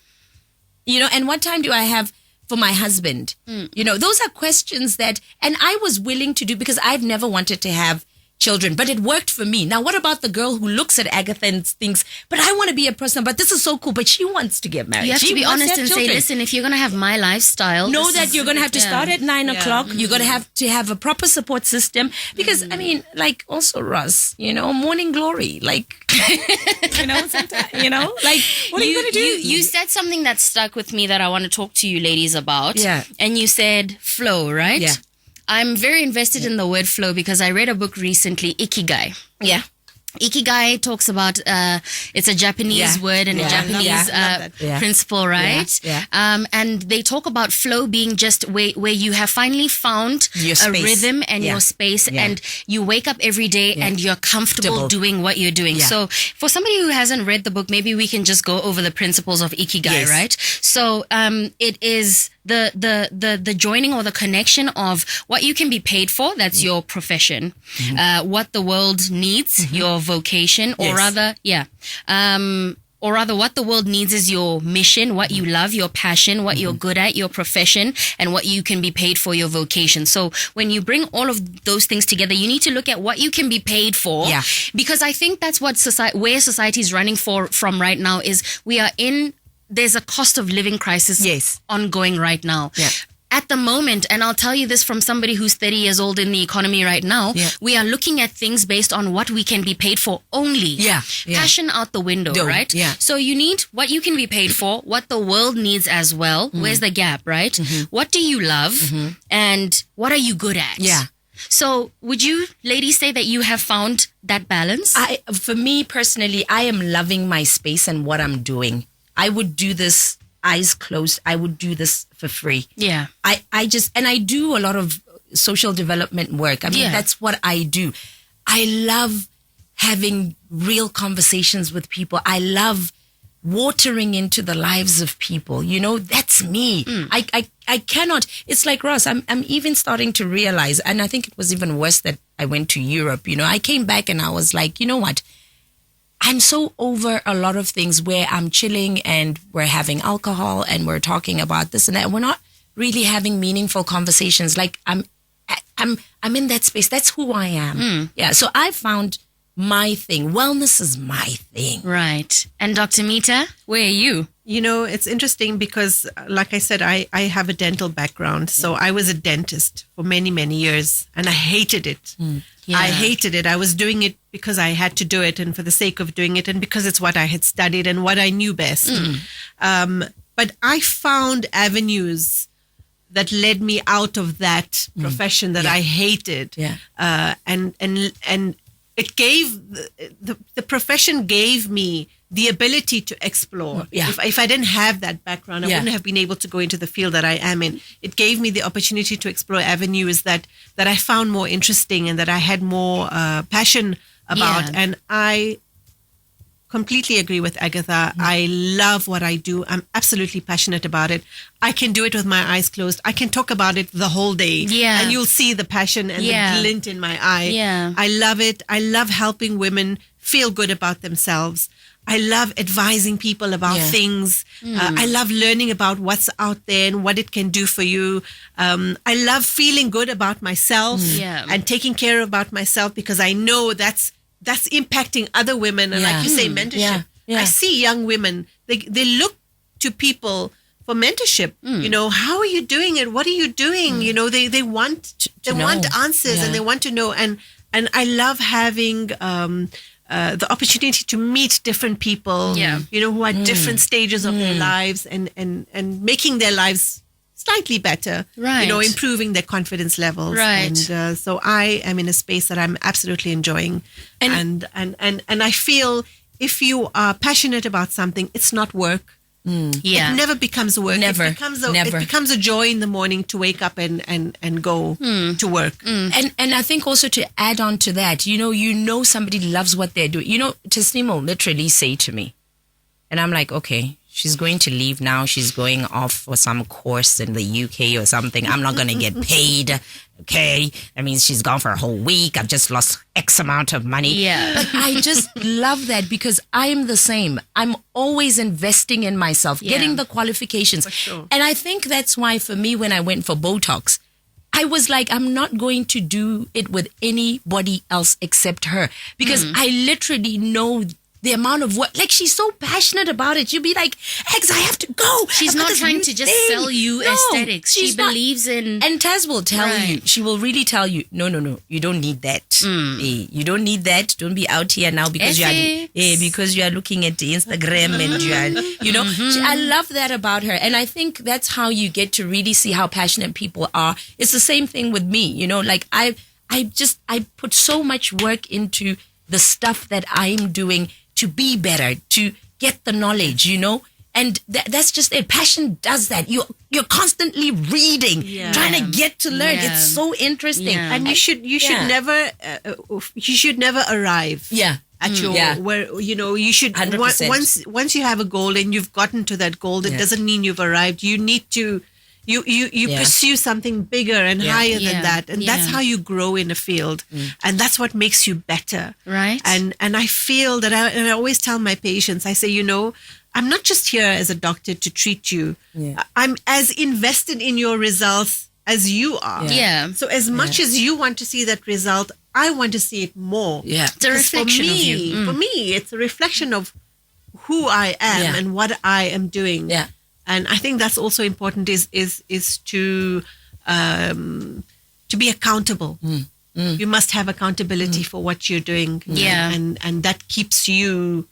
C: You know, and what time do I have for my husband? You know, those are questions that, and I was willing to do because I've never wanted to have children, but it worked for me. Now, what about the girl who looks at Agatha and thinks, but I want to be a person, but this is so cool, but she wants to get married.
A: You have
C: she
A: to be honest and
C: children.
A: say, listen, if you're going to have my lifestyle,
C: know that you're going to have to start at 9 o'clock. You're going to have a proper support system because, I mean, like also Russ, you know, morning glory, like, you know, sometimes, you know, like, what are you going to do?
A: You said something that stuck with me that I want to talk to you ladies about.
C: Yeah.
A: And you said flow, right?
C: Yeah.
A: I'm very invested in the word flow because I read a book recently, Ikigai.
C: Yeah.
A: Ikigai talks about, it's a Japanese word and a Japanese principle, right?
C: Yeah.
A: And they talk about flow being just where you have finally found a rhythm and your space and you wake up every day and you're comfortable doing what you're doing.
C: Yeah.
A: So for somebody who hasn't read the book, maybe we can just go over the principles of Ikigai, right? So it is the joining or the connection of what you can be paid for, that's your profession, what the world needs, your vocation, or rather what the world needs is your mission, what you love, your passion, what you're good at, your profession, and what you can be paid for, your vocation. So when you bring all of those things together, you need to look at what you can be paid for, because I think that's what where society is running from right now is there's a cost of living crisis ongoing right now. Yeah. At the moment, and I'll tell you this from somebody who's 30 years old in the economy right now, we are looking at things based on what we can be paid for only. Passion out the window, right? Yeah. So you need what you can be paid for, what the world needs as well. Where's the gap, right? What do you love? And what are you good at? Yeah. So would you ladies say that you have found that balance?
C: For me personally, I am loving my space and what I'm doing. I would do this eyes closed. I would do this for free. Yeah. I do a lot of social development work. I mean, that's what I do. I love having real conversations with people. I love watering into the lives of people. You know, that's me. I cannot. It's like Ross, I'm even starting to realize, and I think it was even worse that I went to Europe. You know, I came back and I was like, you know what? I'm so over a lot of things where I'm chilling and we're having alcohol and we're talking about this and that. We're not really having meaningful conversations. Like I'm in that space. That's who I am. Yeah. So I found my thing. Wellness is my thing.
A: Right. And Dr. Mitha, where are you?
D: You know, it's interesting because, like I said, I have a dental background. So I was a dentist for many, many years and I hated it. Yeah. I hated it. I was doing it because I had to do it and for the sake of doing it and because it's what I had studied and what I knew best. But I found avenues that led me out of that profession that I hated. Yeah. And it gave, the profession gave me the ability to explore.
C: Yeah.
D: If I didn't have that background, I
C: Yeah.
D: wouldn't have been able to go into the field that I am in. It gave me the opportunity to explore avenues that I found more interesting and that I had more passion about.
A: Yeah.
D: And I completely agree with Agatha. I love what I do. I'm absolutely passionate about it. I can do it with my eyes closed. I can talk about it the whole day.
A: Yeah.
D: And you'll see the passion and
A: Yeah.
D: the glint in my eye.
A: Yeah.
D: I love it. I love helping women feel good about themselves. I love advising people about
C: Yeah.
D: things. I love learning about what's out there and what it can do for you. I love feeling good about myself
A: Yeah.
D: and taking care about myself because I know that's impacting other women. And
C: Yeah.
D: like you say, mentorship.
C: Yeah.
D: I see young women, they look to people for mentorship. You know, how are you doing it? What are you doing? You know, they want
C: know.
D: answers
C: Yeah.
D: and they want to know. And I love having the opportunity to meet different people,
A: Yeah.
D: you know, who are different stages of their lives and making their lives slightly better,
A: Right.
D: you know, improving their confidence levels.
A: Right.
D: And so I am in a space that I'm absolutely enjoying. And I feel if you are passionate about something, it's not work.
A: Yeah.
D: It never becomes work.
C: Never.
D: It becomes
C: Never.
D: It becomes a joy in the morning to wake up and go to work.
C: And I think also to add on to that, you know somebody loves what they're doing. You know, Tasneem will literally say to me, and I'm like, okay, she's going to leave now. She's going off for some course in the UK or something. I'm not going to get paid. Okay. That means she's gone for a whole week. I've just lost X amount of money.
A: Yeah.
C: But I just love that because I am the same. I'm always investing in myself, getting the qualifications.
D: For sure.
C: And I think that's why for me, when I went for Botox, I was like, I'm not going to do it with anybody else except her because I literally know the amount of work. Like, she's so passionate about it. You'll be like, Eggs, I have to go.
A: She's
C: I've got
A: not
C: this
A: trying
C: new
A: to just
C: thing.
A: sell you
C: No,
A: aesthetics. She
C: she's not.
A: believes in.
C: And Taz will tell
A: Right.
C: you, she will really tell you, no, you don't need that. You don't need that. Don't be out here now because
A: Ethics.
C: you are looking at Instagram and you are, you know. I love that about her. And I think that's how you get to really see how passionate people are. It's the same thing with me, you know, like I put so much work into the stuff that I'm doing to be better, to get the knowledge, you know. And that's just it. Passion does that. You're constantly reading, trying to get to learn.
A: Yeah.
C: It's so interesting.
A: Yeah.
D: And you should never arrive.
C: Yeah.
D: At your where you know you should
C: 100%.
D: once you have a goal and you've gotten to that goal, that doesn't mean you've arrived. You need to you pursue something bigger and higher
A: Yeah.
D: than that, and that's
A: Yeah.
D: how you grow in a field, and that's what makes you better.
A: Right.
D: And I feel that I always tell my patients, I say, you know, I'm not just here as a doctor to treat you.
C: Yeah.
D: I'm as invested in your results as you are.
A: Yeah.
D: So as much as you want to see that result, I want to see it more.
C: Yeah.
A: It's a reflection of you.
D: For me, it's a reflection of who I am and what I am doing.
C: Yeah.
D: And I think that's also important is to be accountable. You must have accountability for what you're doing.
A: Yeah.
D: And that keeps you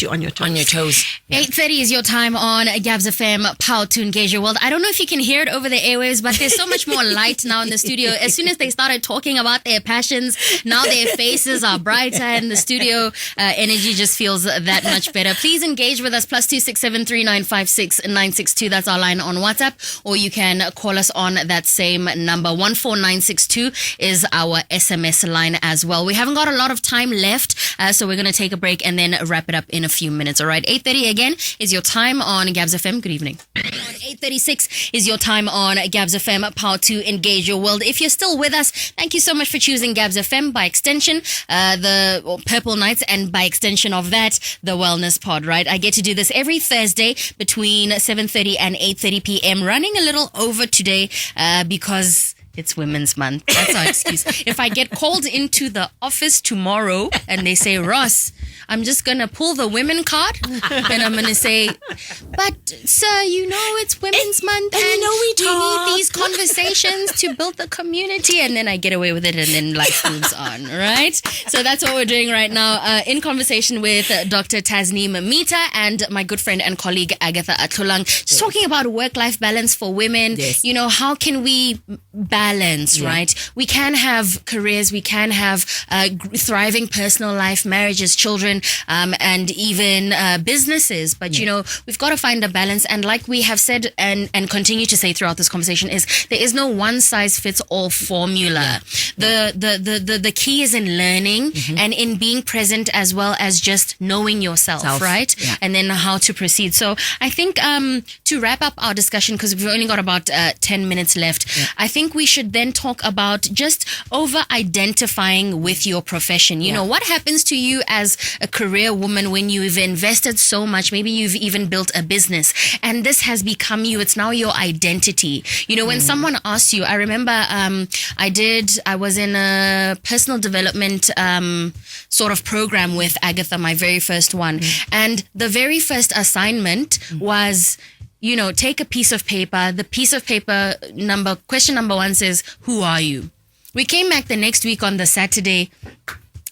D: on your toes.
C: On your toes.
A: 8:30 is your time on Gabs FM, Power to Engage Your World. I don't know if you can hear it over the airwaves, but there's so much more light now in the studio. As soon as they started talking about their passions, now their faces are brighter and the studio energy just feels that much better. Please engage with us, +26739569662. That's our line on WhatsApp, or you can call us on that same number. 14962 is our SMS line as well. We haven't got a lot of time left, so we're going to take a break and then wrap it up in a few minutes. All right, 8:30 again is your time on Gabs FM. Good evening. 8:36 is your time on Gabs FM, Power to Engage Your World. If you're still with us, thank you so much for choosing Gabs FM, by extension the Purple Nights, and by extension of that, the Wellness Pod, right? I get to do this every Thursday between 7:30 and 8:30 p.m. Running a little over today because it's Women's Month. That's our excuse. If I get called into the office tomorrow and they say, Ross, I'm just going to pull the women card and I'm going to say, but sir, you know it's Women's Month and
C: you know we talk.
A: need these conversations to build the community, and then I get away with it and then life moves on, right? So that's what we're doing right now, in conversation with Dr. Tasneem Mitha and my good friend and colleague Agatha Atlholang, just talking about work-life balance for women.
C: Yes.
A: You know, how can we balance balance, right? We can have careers, we can have thriving personal life, marriages, children, and even businesses. But, we've got to find a balance. And like we have said and continue to say throughout this conversation is there is no one size fits all formula. The key is in learning and in being present as well as just knowing yourself, right? Yeah. And then how to proceed. So I think to wrap up our discussion, because we've only got about 10 minutes left, I think we should then talk about just over-identifying with your profession. You know, what happens to you as a career woman when you've invested so much? Maybe you've even built a business and this has become you. It's now your identity. When someone asks you, I remember I was in a personal development sort of program with Agatha, my very first one. And the very first assignment was, take a piece of paper. The piece of paper question number 1 says, who are you? We came back the next week on the Saturday.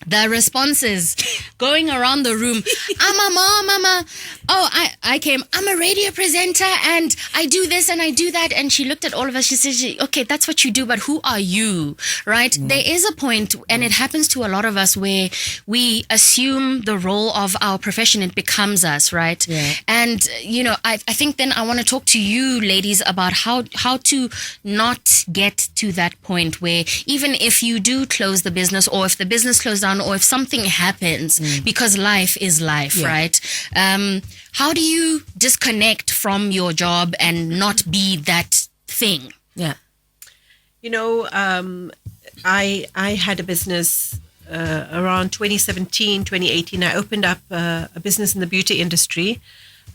A: The responses going around the room. I'm a mom, I'm a radio presenter and I do this and I do that. And she looked at all of us. She said, okay, that's what you do, but who are you? Right? There is a point, and it happens to a lot of us, where we assume the role of our profession. It becomes us, right? Yeah. And, I think then I want to talk to you ladies about how to not get to that point where even if you do close the business, or if the business closed down, or if something happens, because life is life, right? How do you disconnect from your job and not be that thing?
D: Yeah. I had a business around 2017, 2018. I opened up a business in the beauty industry,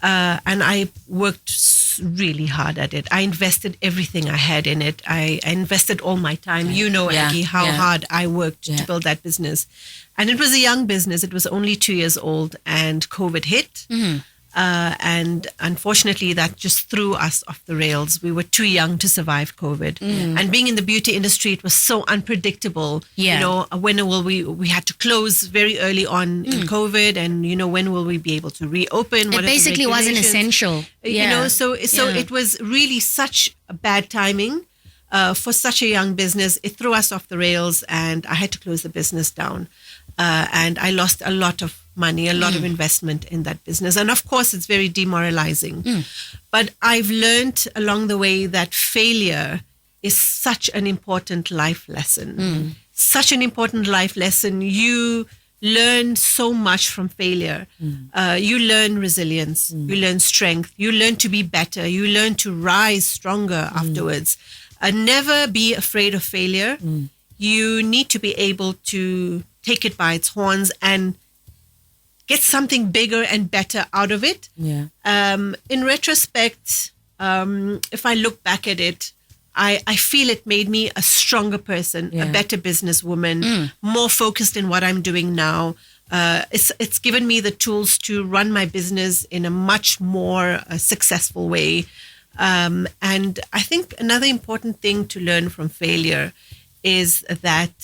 D: and I worked really hard at it. I invested everything I had in it. I invested all my time. Aggie, how hard I worked to build that business. And it was a young business. It was only 2 years old, and COVID hit. And unfortunately, that just threw us off the rails. We were too young to survive COVID. And being in the beauty industry, it was so unpredictable. When will we had to close very early on in COVID, and when will we be able to reopen?
A: It basically wasn't essential.
D: So it was really such a bad timing for such a young business. It threw us off the rails, and I had to close the business down. And I lost a lot of money, a lot of investment in that business. And of course, it's very demoralizing. But I've learned along the way that failure is such an important life lesson. Such an important life lesson. You learn so much from failure. You learn resilience. You learn strength. You learn to be better. You learn to rise stronger afterwards. Never be afraid of failure. You need to be able to take it by its horns and get something bigger and better out of it. In retrospect, if I look back at it, I feel it made me a stronger person, a better businesswoman, more focused in what I'm doing now. It's given me the tools to run my business in a much more successful way. And I think another important thing to learn from failure is that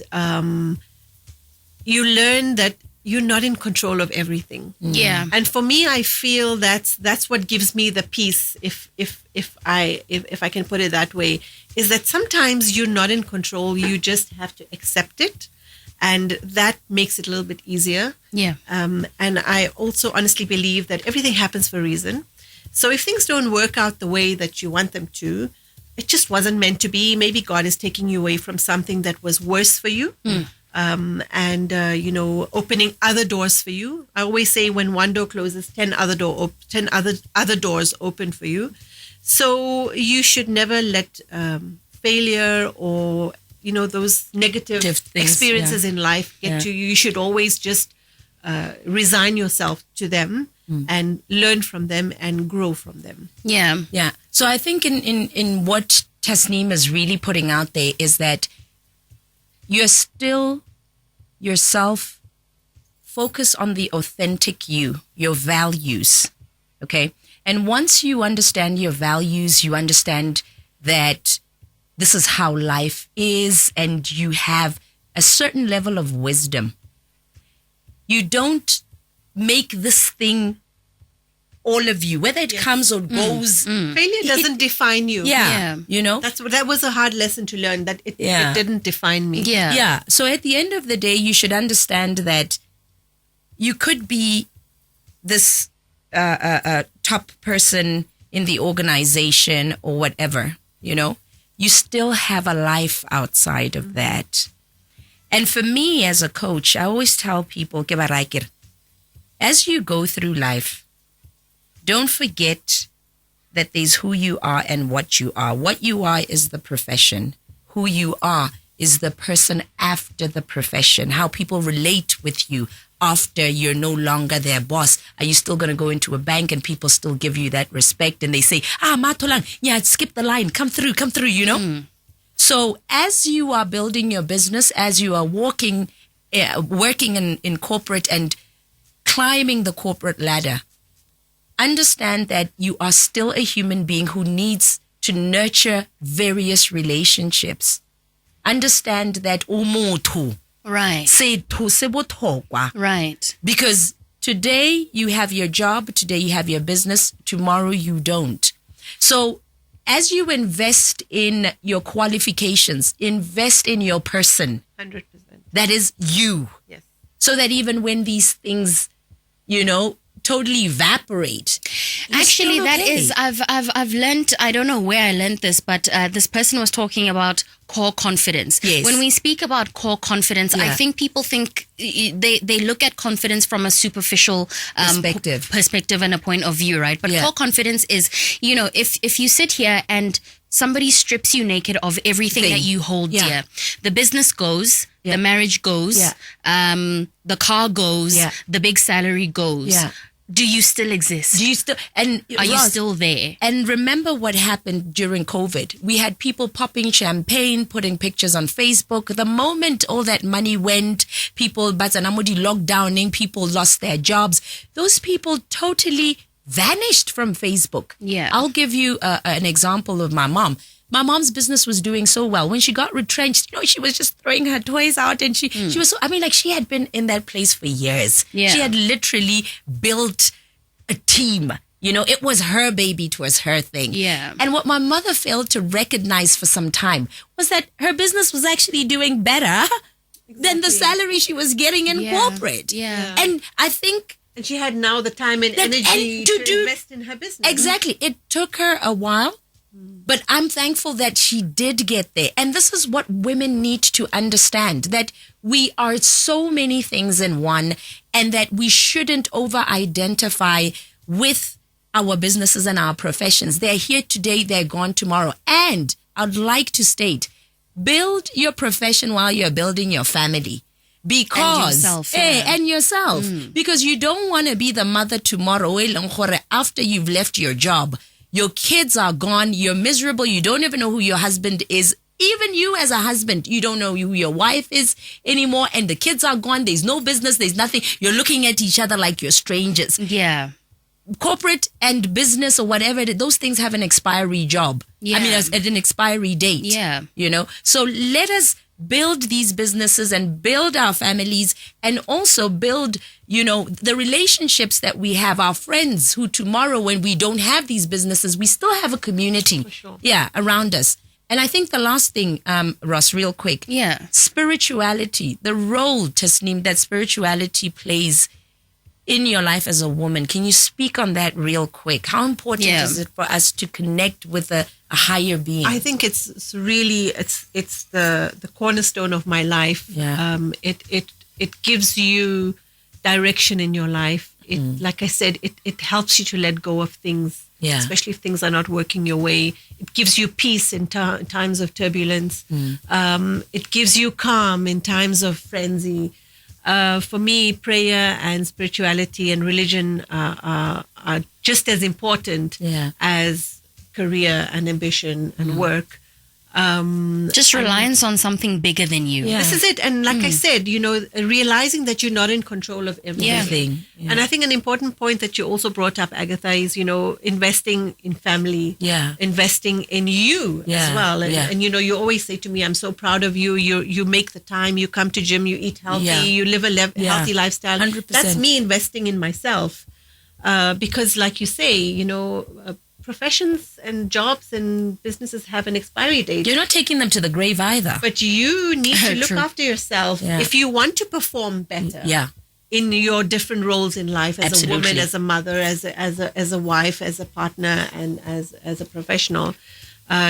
D: you learn that you're not in control of everything. And for me, I feel that's what gives me the peace, if I can put it that way, is that sometimes you're not in control. You just have to accept it, and that makes it a little bit easier. And I also honestly believe that everything happens for a reason. So if things don't work out the way that you want them to, it just wasn't meant to be. Maybe God is taking you away from something that was worse for you. Opening other doors for you. I always say, when one door closes, 10 other doors open for you. So you should never let failure or those negative experiences in life get to you. You should always just resign yourself to them and learn from them and grow from them.
C: So I think in what Tasneem is really putting out there is that you're still yourself. Focus on the authentic you, your values, okay? And once you understand your values, you understand that this is how life is, and you have a certain level of wisdom. You don't make this thing all of you, whether it comes or goes.
D: Failure doesn't define you.
C: Yeah. You know?
D: That was a hard lesson to learn, that it didn't define me.
A: Yeah.
C: Yeah. So at the end of the day, you should understand that you could be this top person in the organization or whatever, you know, you still have a life outside of that. And for me as a coach, I always tell people, as you go through life, don't forget that there's who you are and what you are. What you are is the profession. Who you are is the person after the profession, how people relate with you after you're no longer their boss. Are you still going to go into a bank and people still give you that respect and they say, Matolang, yeah, skip the line, come through, you know? So as you are building your business, as you are working in corporate and climbing the corporate ladder, understand that you are still a human being who needs to nurture various relationships. Understand that umuntu.
A: Right. Right.
C: Because today you have your job, today you have your business, tomorrow you don't. So as you invest in your qualifications, invest in your person.
D: 100%.
C: That is you.
D: Yes.
C: So that even when these things, you know, totally evaporate.
A: Actually, that
C: okay.
A: is, I've learned, I don't know where I learned this, but this person was talking about core confidence.
C: Yes.
A: When we speak about core confidence, I think people think they look at confidence from a superficial perspective and a point of view, right? But core confidence is, you know, if you sit here and somebody strips you naked of everything that you hold dear, the business goes, the marriage goes, the car goes, the big salary goes. Do you still exist? Are you still there?
C: And remember what happened during COVID. We had people popping champagne, putting pictures on Facebook. The moment all that money went, people, lockdowning, people lost their jobs. Those people totally vanished from Facebook.
A: Yeah.
C: I'll give you an example of my mom. My mom's business was doing so well. When she got retrenched, you know, she was just throwing her toys out and she was so, she had been in that place for years.
A: Yeah.
C: She had literally built a team. You know, it was her baby. It was her thing.
A: Yeah.
C: And what my mother failed to recognize for some time was that her business was actually doing better than the salary she was getting in corporate.
A: Yeah.
C: And I think...
D: And she had now the time and energy to invest in her business.
C: Exactly. It took her a while. But I'm thankful that she did get there. And this is what women need to understand, that we are so many things in one and that we shouldn't over-identify with our businesses and our professions. They're here today, they're gone tomorrow. And I'd like to state, build your profession while you're building your family. Because and yourself. Because you don't want to be the mother tomorrow after you've left your job. Your kids are gone. You're miserable. You don't even know who your husband is. Even you as a husband, you don't know who your wife is anymore. And the kids are gone. There's no business. There's nothing. You're looking at each other like you're strangers.
A: Yeah.
C: Corporate and business or whatever, those things have an expiry job.
A: Yeah.
C: At an expiry date.
A: Yeah.
C: You know, so let us build these businesses and build our families and also build, you know, the relationships that we have, our friends who tomorrow when we don't have these businesses, we still have a community around us. And I think the last thing, Ross, real quick.
A: Yeah.
C: Spirituality, the role, Tasneem, that spirituality plays in your life as a woman. Can you speak on that real quick? How important is it for us to connect with a higher being?
D: I think it's really it's the cornerstone of my life.
C: Yeah.
D: It gives you direction in your life. Like I said, it helps you to let go of things, especially if things are not working your way. It gives you peace in times of turbulence. It gives you calm in times of frenzy. For me, prayer and spirituality and religion are just as important as career and ambition and work.
A: Just reliance on something bigger than you.
C: Yeah.
D: This is it. And like I said, you know, realizing that you're not in control of everything.
C: Yeah.
D: And I think an important point that you also brought up, Agatha, is, you know, investing in family, investing in you as well. And, you know, you always say to me, I'm so proud of you. You make the time, you come to gym, you eat healthy, you live a healthy lifestyle.
C: 100%.
D: That's me investing in myself. Because like you say, professions and jobs and businesses have an expiry date.
C: You're not taking them to the grave either.
D: But you need to look
A: True.
D: after yourself if you want to perform better.
C: Yeah.
D: In your different roles in life, as
C: Absolutely.
D: a woman, as a mother, as a wife, as a partner, and as a professional,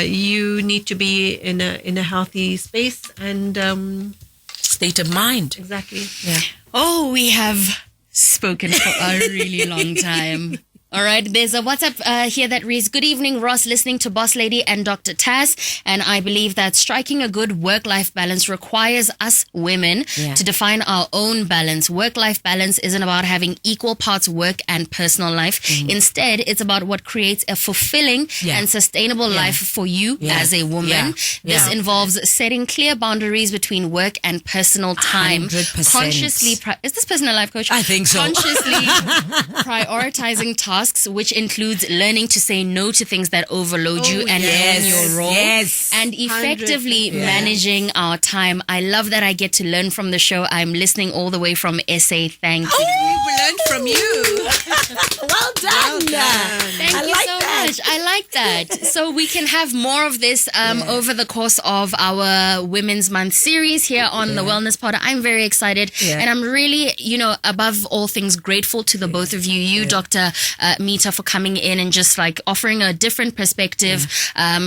D: you need to be in a healthy space and
C: State of mind.
D: exactly.
C: Yeah.
A: Oh, we have spoken for a really long time. All right, there's a WhatsApp here that reads, "Good evening, Ross, listening to Boss Lady and Dr. Taz, and I believe that striking a good work-life balance requires us women to define our own balance. Work-life balance isn't about having equal parts work and personal life. Instead, it's about what creates a fulfilling and sustainable life for you as a woman. This involves setting clear boundaries between work and personal time.
C: 100%.
A: Consciously, is this person a life coach?
C: I think so.
A: Consciously prioritizing tasks, which includes learning to say no to things that overload you and ruin your role, and effectively
D: 100%.
A: managing our time. I love that I get to learn from the show. I'm listening all the way from SA. Thank you.
D: We've learned from you.
C: Well done.
A: Thank you so much. I like that. So we can have more of this over the course of our Women's Month series here on the Wellness Pod. I'm very excited, and I'm really, above all things, grateful to the both of you. You, Dr. Mitha, for coming in and just like offering a different perspective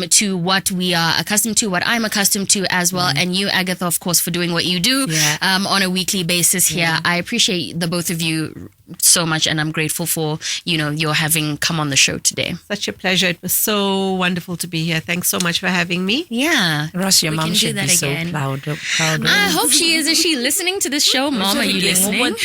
A: to what we are accustomed to, what I'm accustomed to as well, and you, Agatha, of course, for doing what you do on a weekly basis here. I appreciate the both of you so much, and I'm grateful for your having come on the show today.
D: Such a pleasure. It was so wonderful to be here. Thanks so much for having me.
A: Yeah,
C: Ross, your
A: we
C: mom
A: can do
C: should
A: that
C: be
A: again.
C: so proud of
A: I hope she is. Is she listening to this show, Mom? Are you listening?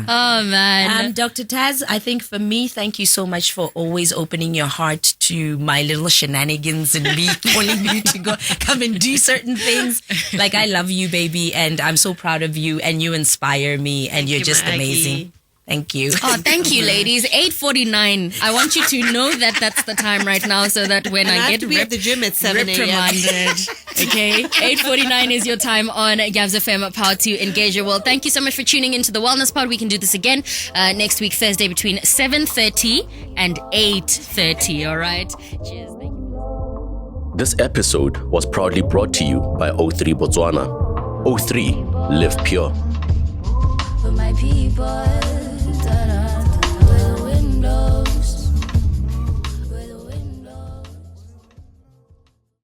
A: Oh man.
C: Dr. Taz, I think for me, thank you so much for always opening your heart to my little shenanigans and me calling you to come and do certain things. Like, I love you, baby, and I'm so proud of you, and you inspire me, and you're
D: you,
C: just
D: Maggie.
C: amazing. Thank you.
A: Oh, thank you, ladies. 8:49. I want you to know that that's the time right now, so that when
D: And I
A: I
D: have
A: get
D: to be at the gym at 7 a.m.
A: reprimanded. Okay, 8:49 is your time on Gavs FM, Power to Engage Your World. Thank you so much for tuning into the Wellness Pod. We can do this again next week, Thursday, between 7:30 and 8:30. All right. Cheers. Thank you.
B: This episode was proudly brought to you by O3 Botswana. O3, live pure.
E: For my people.